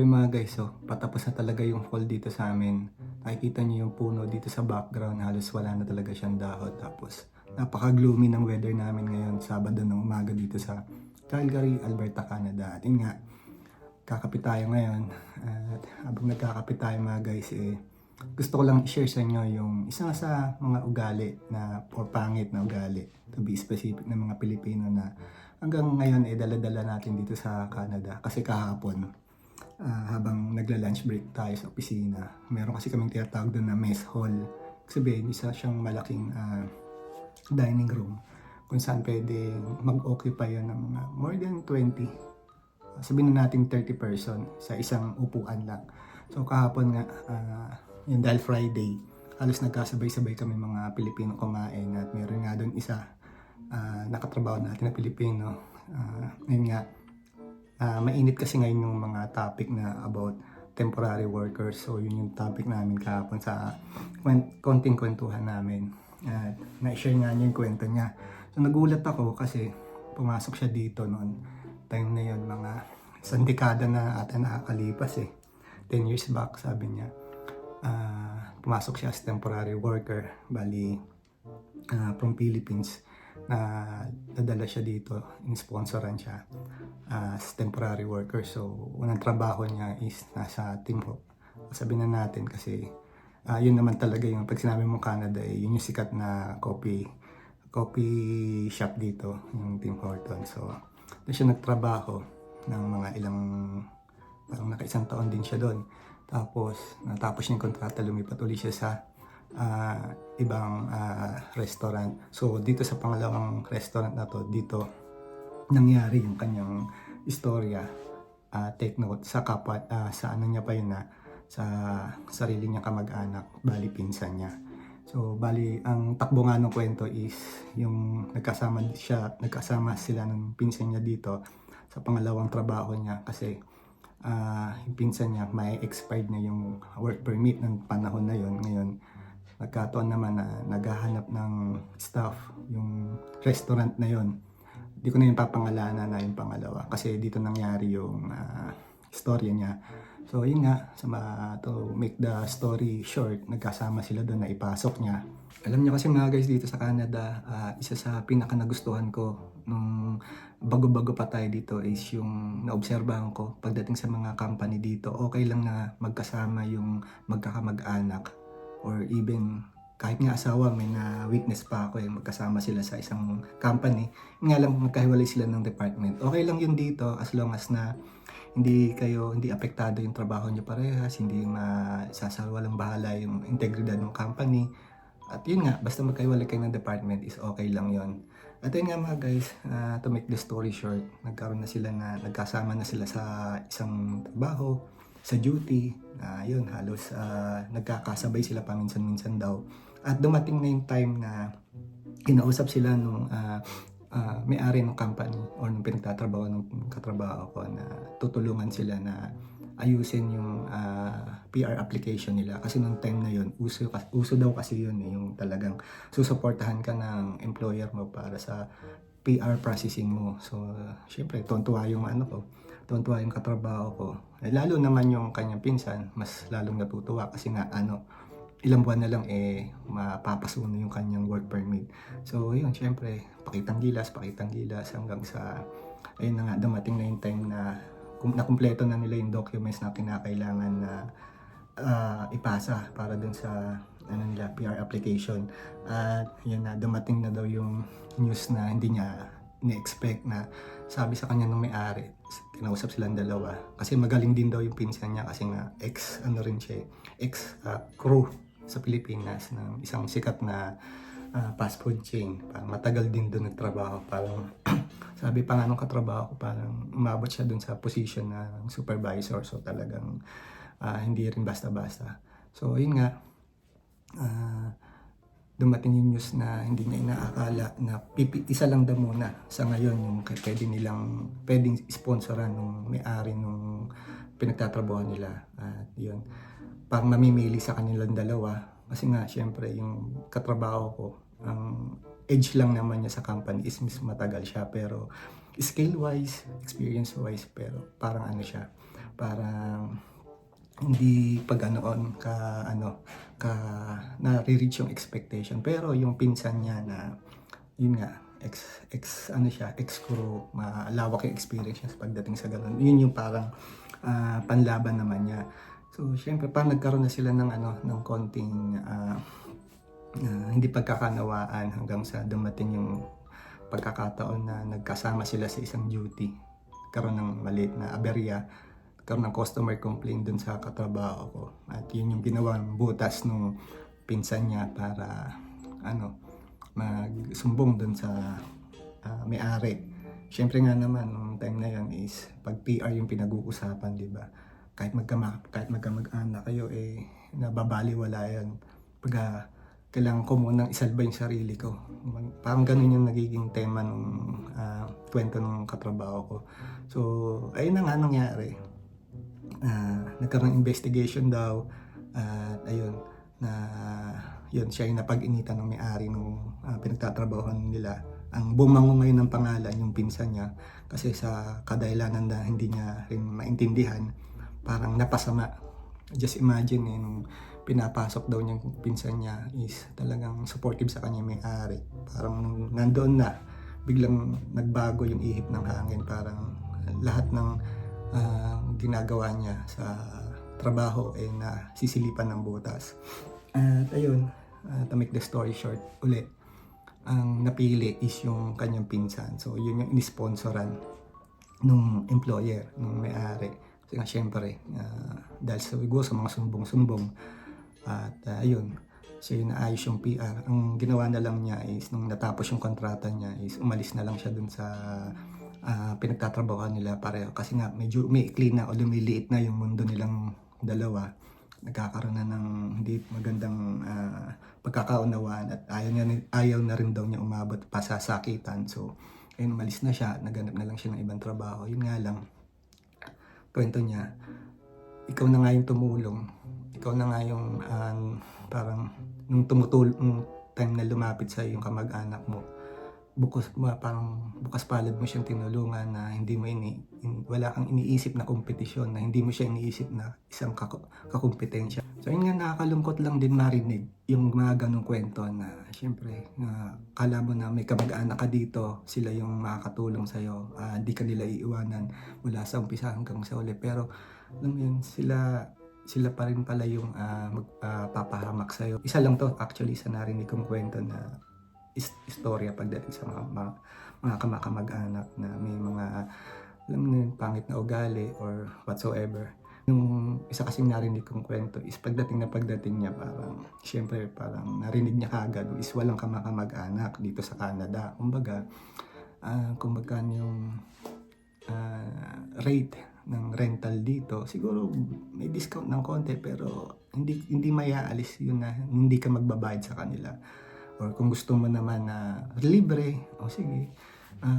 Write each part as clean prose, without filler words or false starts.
Grabe mga guys, so patapos na talaga yung fall dito sa amin. Nakikita niyo yung puno dito sa background, halos wala na talaga siyang dahon. Tapos napaka-gloomy ng weather namin ngayon, Sabado ng umaga dito sa Calgary, Alberta, Canada. At yun nga, kakapit tayo ngayon. At habang nagkakapit tayo mga guys, gusto ko lang i-share sa inyo yung isa sa mga ugali na, or pangit na ugali, to be specific, ng mga Pilipino na hanggang ngayon dala-dala natin dito sa Canada. Kasi kahapon, habang nagla-lunch break tayo sa opisina, meron kasi kaming tinatawag doon na mess hall. Sabihin, isa siyang malaking dining room kung saan pwede mag-occupy yun ng more than 20. Sabihin na natin 30 person sa isang upuan lang. So kahapon nga, yun dahil Friday, halos nagkasabay-sabay kami mga Pilipino kumain at meron nga doon isa nakatrabaho natin na Pilipino. Yun nga, mainit kasi ngayon yung mga topic na about temporary workers. So yun yung topic namin kahapon sa konting kwentuhan namin. At na-share nga niya yung kwento niya. So nagulat ako kasi pumasok siya dito noon. Time na yun, mga isang dekada na ata nakakalipas 10 years back, sabi niya. Pumasok siya as temporary worker, bali from Philippines, na nadala siya dito, in-sponsoran siya as temporary worker. So, unang trabaho niya is nasa Tim Hortons. Sabihin na natin kasi yun naman talaga yung pag sinabi mo Canada, yun yung sikat na coffee shop dito, yung Tim Hortons. So, doon siya nagtrabaho ng mga ilang, parang naka-isang taon din siya doon. Tapos, natapos niya yung kontrata, lumipat ulit siya sa ibang restaurant. So dito sa pangalawang restaurant na to, dito nangyari yung kanyang istorya. Take note sa kapwa, sa ano niya pa yun sa sarili niya kamag-anak, bali pinsan niya. So bali ang takbo nga ng kwento is yung nagkasama sila ng pinsan niya dito sa pangalawang trabaho niya kasi yung pinsan niya may expired na yung work permit ng panahon na yon. Ngayon nagkataon naman na naghahanap ng staff yung restaurant na yon. Hindi ko na yung papangalanan na yung pangalawa kasi dito nangyari yung istorya niya. So yun nga, to make the story short, nagkasama sila doon na ipasok niya. Alam niyo kasi mga guys, dito sa Canada, isa sa pinaka nagustuhan ko nung bago-bago pa tayo dito is yung naobserbahan ko pagdating sa mga company dito, okay lang na magkasama yung magkakamag-anak. Or even kahit nga asawa, may na-witness pa ako magkasama sila sa isang company. Nga lang magkahiwalay sila ng department. Okay lang yun dito as long as na hindi apektado yung trabaho niyo parehas, hindi masasawalang bahala yung integridad ng company. At yun nga, basta magkahiwalay kayo ng department is okay lang yun. At yun nga mga guys, to make the story short, nagkasama na sila sa isang trabaho, sa duty, yun, halos nagkakasabay sila paminsan-minsan daw. At dumating na yung time na kinausap sila nung may-ari ng company or nung pinagtatrabaho ng katrabaho ko na tutulungan sila na ayusin yung PR application nila. Kasi nung time na yun, uso daw kasi yun yung talagang susuportahan ka ng employer mo para sa PR processing mo. So, syempre, tuwa yung tuwa yung katrabaho ko. Lalo naman yung kanyang pinsan, mas lalong natutuwa kasi nga ilang buwan na lang mapapaso na yung kanyang work permit. So yun, syempre, pakitang gilas hanggang sa ayun na nga, dumating na yung time na nakumpleto na nila yung documents na kinakailangan na ipasa para dun sa PR application. At yun na, dumating na daw yung news na hindi niya ni-expect, na sabi sa kanya nung may-ari, kinausap silang dalawa kasi magaling din daw yung pinsan niya kasi nga ex crew sa Pilipinas ng isang sikat na fast food chain. Matagal din doon nagtrabaho, parang sabi pa nga nung katrabaho ko, parang umabot siya doon sa position ng supervisor. So talagang hindi rin basta-basta. So yun nga, dumating yung news na hindi niya inaakala na isa lang daw muna sa ngayon yung pwedeng sponsoran nung may-ari nung pinagtatrabaho nila. At yun, parang mamimili sa kanilang dalawa kasi nga syempre yung katrabaho ko, ang age lang naman niya sa company is matagal siya, pero skill wise, experience wise, pero parang parang hindi pag-anoon ka nare-reach yung expectation. Pero yung pinsan niya na yun nga, ex-crew, malawak yung experience niya pagdating sa ganun. Yun yung parang panlaban naman niya. So, syempre, parang nagkaroon na sila ng konting hindi pagkakanawaan hanggang sa dumating yung pagkakataon na nagkasama sila sa isang duty. Karoon ng maliit na aberya, karoon ng customer complaint dun sa katrabaho ko. At yun yung ginawang butas nung pinsan niya para magsumbong dun sa may-ari. Siyempre nga naman, nung time na yun is pag PR yung pinag-uusapan, di ba? Kahit magkamag-anak kayo, nababaliwala yan. Kailangan ko munang isalba yung sarili ko. Parang ganun yung nagiging tema nung kwento ng katrabaho ko. So, ayun na nga nangyari. Nagkaroon ng investigation daw. At ayun, yun, siya yung napag-initan ng may-ari nung pinagtatrabahoan nila. Ang bumango ngayon ng pangalan, yung pinsan niya, kasi sa kadahilanan na hindi niya rin maintindihan, parang napasama. Just imagine nung pinapasok daw niyang pinsan niya is talagang supportive sa kanya may-ari. Parang nandoon na, biglang nagbago yung ihip ng hangin. Parang lahat ng ginagawa niya sa trabaho na sisilipan ng butas. At ayun, to make the story short, uli, ang napili is yung kanyang pinsan. So yun yung inisponsoran nung employer, nung may-ari. Kasi nga syempre, dahil sa mga sumbong-sumbong, at ayun, siya yung naayos yung PR. Ang ginawa na lang niya is, nung natapos yung kontrata niya, is umalis na lang siya dun sa pinagtatrabahoan nila pareho. Kasi nga, medyo umiikli na o lumiliit na yung mundo nilang dalawa. Nagkakaroon na ng hindi magandang pagkakaunawaan at ayaw na rin daw niya umabot pa sa sakitan. So, ayun, umalis na siya, naganap na lang siya ng ibang trabaho. Yun nga lang, kwento niya, ikaw na nga yung tumulong. Ikaw na nga yung parang nung time na lumapit sa yung kamag-anak mo, parang bukas palad mo siyang tinulungan na hindi mo wala kang iniisip na kompetisyon, na hindi mo siya iniisip na isang kakumpetensya. So yun nga, nakakalungkot lang din marinig yung mga ganong kwento na syempre, kala mo na may kamag-anak ka dito, sila yung makakatulong sa'yo, di ka nila iiwanan mula sa umpisa hanggang sa uli. Pero alam mo yun, sila pa rin pala yung magpapahamak sa'yo. Isa lang to actually sa narinig kong kwento na istorya pagdating sa mga kamag-anak na may mga, alam mo yun, pangit na ugali or whatsoever. Yung isa kasing narinig kong kwento is pagdating niya, parang syempre parang narinig niya kaagad is walang kamag-anak dito sa Canada. Kumbaga kung magkano yung rate ng rental dito, siguro may discount ng konti, pero hindi maiaalis yun na hindi ka magbabayad sa kanila. Or kung gusto mo naman na libre, o sige,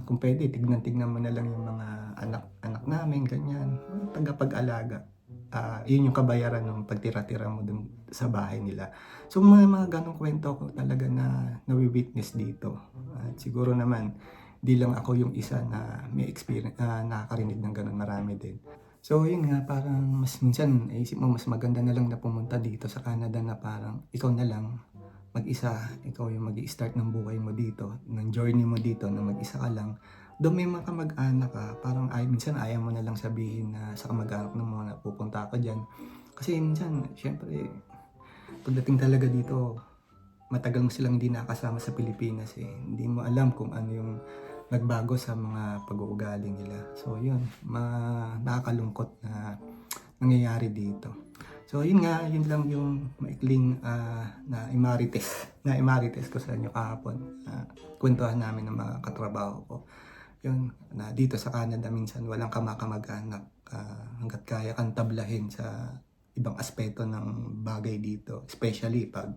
kung pwede, tignan mo na lang yung mga anak namin, ganyan, tagapag-alaga. Yun yung kabayaran ng pagtira-tira mo dun sa bahay nila. So mga ganong kwento ko talaga na nawi-witness dito. At siguro naman, di lang ako yung isa na may experience, nakakarinig ng ganon, marami din. So yun nga, parang minsan isip mo mas maganda na lang na pumunta dito sa Canada na parang ikaw na lang mag-isa, ikaw yung mag-i-start ng buhay mo dito, ng journey mo dito na mag-isa ka lang. Doon may mga kamag-anak ka, parang minsan ayaw mo na lang sabihin na sa kamag-anak mo na pupunta ka dyan. Kasi minsan, syempre, pagdating talaga dito, matagal mo silang hindi nakasama sa Pilipinas eh. Hindi mo alam kung ano yung nagbago sa mga pag-uugali nila. So yun, nakakalungkot na nangyayari dito. So yun nga, yun lang yung maikling na imarites ko sa inyo kahapon. Kwentuhan namin ng mga katrabaho ko. Yun, na dito sa Canada minsan walang kamag-anak, hanggat kaya kang tablahin sa ibang aspeto ng bagay dito. Especially pag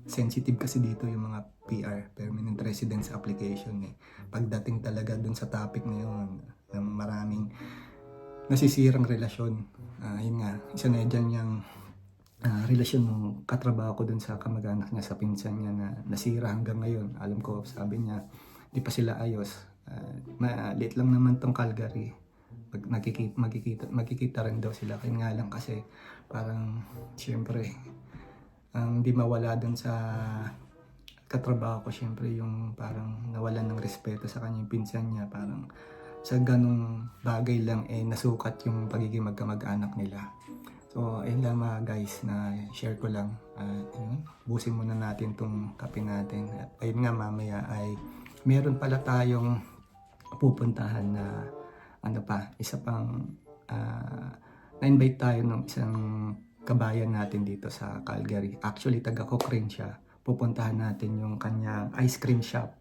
sensitive kasi dito yung mga PR, Permanent Residence Application eh. Pagdating talaga dun sa topic na yun, ng maraming nasisirang relasyon. Yun nga, isa na dyan yung relasyon ng katrabaho ko dun sa kamag-anak niya sa pinsan niya na nasira hanggang ngayon. Alam ko, sabi niya, di pa sila ayos. Maliit lang naman tong Calgary. magkikita rin daw sila. Kaya nga lang kasi parang syempre ang di mawala dun sa katrabaho ko, syempre yung parang nawalan ng respeto sa kanya yung pinsan niya. Parang sa ganong bagay lang nasukat yung pagiging magkamag-anak nila. So ayun lang mga guys, na share ko lang. Yun, busin muna natin tong kape natin. At ayun nga, mamaya ay meron pala tayong pupuntahan na isa pang na-invite tayo ng isang kabayan natin dito sa Calgary. Actually, taga Cochrane siya. Pupuntahan natin yung kanyang ice cream shop.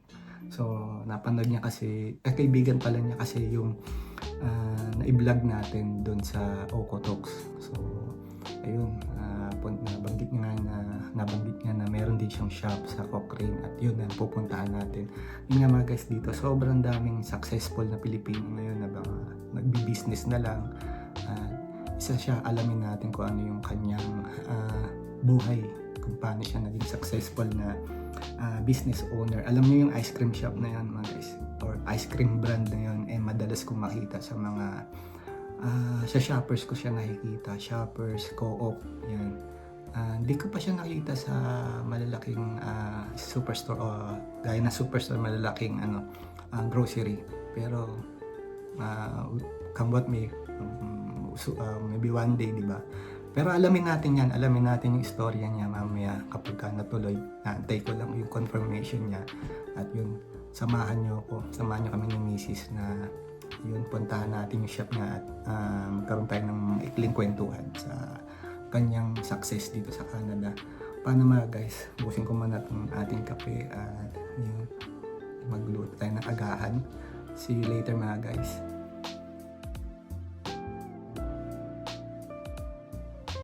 So, napanood niya kasi, kaibigan pala niya kasi yung na-vlog natin doon sa Okotoks. So, ayun, nabanggit niya na meron din siyang shop sa Cochrane at yun ang pupuntahan natin. Yun nga mga guys, dito sobrang daming successful na Pilipino ngayon na mga nagbi-business na lang. Isa siya, alamin natin kung ano yung kanyang buhay, kung paano siya naging successful na business owner. Alam niyo yung ice cream shop na yun mga guys, or ice cream brand na yun, madalas kong makita sa mga sa shoppers ko siya nakikita, shoppers, co-op, yan. Hindi ko pa siya nakita sa malalaking superstore o gaya na superstore, malalaking grocery. Pero come what may, maybe one day, di ba? Pero alamin natin yan, alamin natin yung istorya niya mamaya kapag natuloy. Naantay ko lang yung confirmation niya. At yun, samahan niyo kami ni Mrs. na yun, puntahan natin yung shop niya at magkaroon tayo ng ikling kwentuhan sa kanyang success dito sa Canada. Paano mga guys, busin ko muna itong ating kape at yun, magluto tayo ng agahan. See you later mga guys.